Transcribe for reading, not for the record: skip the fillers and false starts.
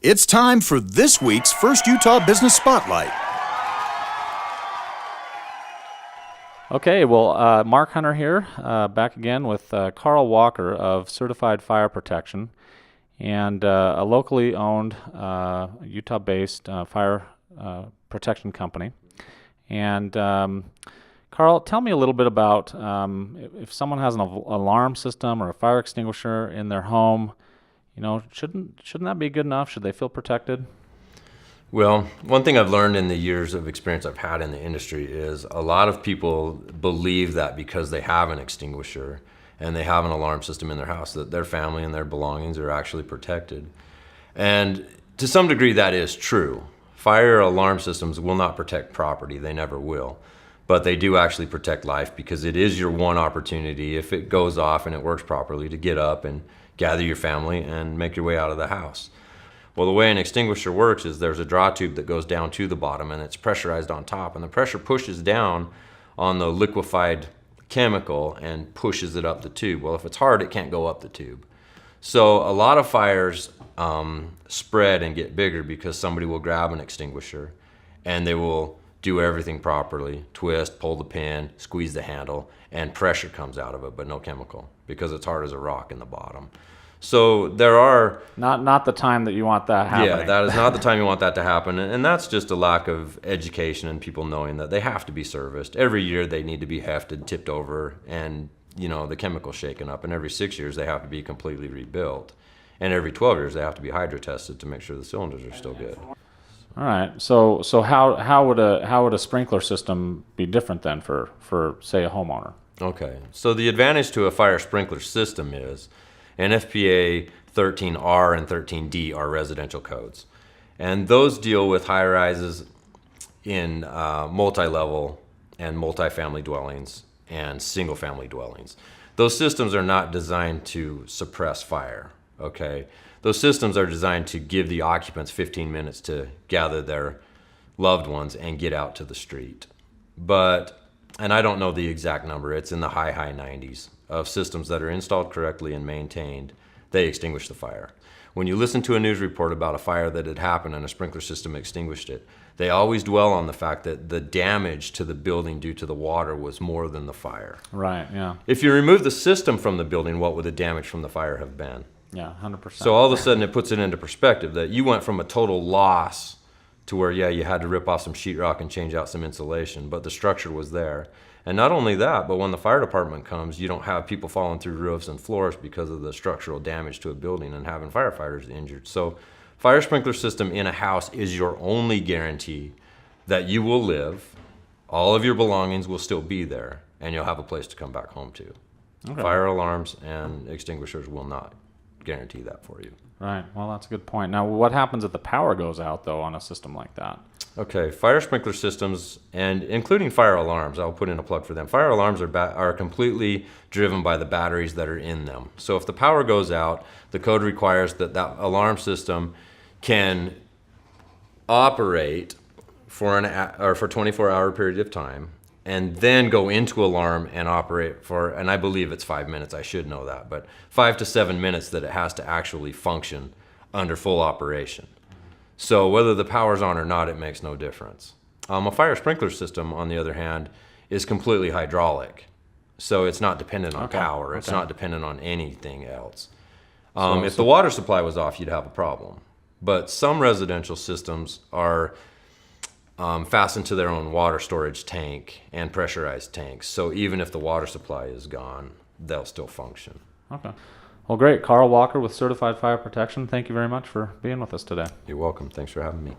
It's time for this week's First Utah Business Spotlight. Okay, well, Mark Hunter here, back again with Carl Walker of Certified Fire Protection, and a locally owned Utah-based fire protection company. And Carl, tell me a little bit about if someone has an alarm system or a fire extinguisher in their home, shouldn't that be good enough? Should they feel protected? Well, one thing I've learned in the years of experience I've had in the industry is a lot of people believe that because they have an extinguisher and they have an alarm system in their house, that their family and their belongings are actually protected. And to some degree that is true. Fire alarm systems will not protect property, they never will. But they do actually protect life, because it is your one opportunity, if it goes off and it works properly, to get up and gather your family and make your way out of the house. Well, the way an extinguisher works is there's a draw tube that goes down to the bottom and it's pressurized on top, and the pressure pushes down on the liquefied chemical and pushes it up the tube. Well, if it's hard, it can't go up the tube. So a lot of fires spread and get bigger because somebody will grab an extinguisher and they will do everything properly, twist, pull the pin, squeeze the handle, and pressure comes out of it, but no chemical, because it's hard as a rock in the bottom. So there are... Not the time that you want that happening. Yeah, that is not the time you want that to happen. And that's just a lack of education and people knowing that they have to be serviced. Every year they need to be hefted, tipped over, and the chemical shaken up. And every 6 years they have to be completely rebuilt. And every 12 years they have to be hydro tested to make sure the cylinders are still good. All right. So how would a sprinkler system be different then for say a homeowner? Okay. So the advantage to a fire sprinkler system is NFPA 13R and 13D are residential codes, and those deal with high rises in multi-level and multi-family dwellings and single-family dwellings. Those systems are not designed to suppress fire. Okay. Those systems are designed to give the occupants 15 minutes to gather their loved ones and get out to the street. And I don't know the exact number, it's in the high 90s of systems that are installed correctly and maintained, they extinguish the fire. When you listen to a news report about a fire that had happened and a sprinkler system extinguished it, they always dwell on the fact that the damage to the building due to the water was more than the fire. Right, yeah. If you remove the system from the building, what would the damage from the fire have been? Yeah, 100%. So all of a sudden it puts it into perspective that you went from a total loss to where, yeah, you had to rip off some sheetrock and change out some insulation, but the structure was there. And not only that, but when the fire department comes, you don't have people falling through roofs and floors because of the structural damage to a building and having firefighters injured. So fire sprinkler system in a house is your only guarantee that you will live, all of your belongings will still be there, and you'll have a place to come back home to. Okay. Fire alarms and extinguishers will not guarantee that for you. Right. Well, that's a good point. Now, what happens if the power goes out, though, on a system like that? Okay, fire sprinkler systems, and including fire alarms, I'll put in a plug for them. Fire alarms are completely driven by the batteries that are in them. So if the power goes out, the code requires that alarm system can operate for a 24-hour period of time, and then go into alarm and operate for, and I believe it's 5 minutes, I should know that, but 5 to 7 minutes that it has to actually function under full operation. So whether the power's on or not, it makes no difference. A fire sprinkler system, on the other hand, is completely hydraulic. So it's not dependent on power. It's not dependent on anything else. If the water supply was off, you'd have a problem. But some residential systems are fastened to their own water storage tank and pressurized tanks. So even if the water supply is gone, they'll still function. Okay. Well, great. Carl Walker with Certified Fire Protection, thank you very much for being with us today. You're welcome. Thanks for having me.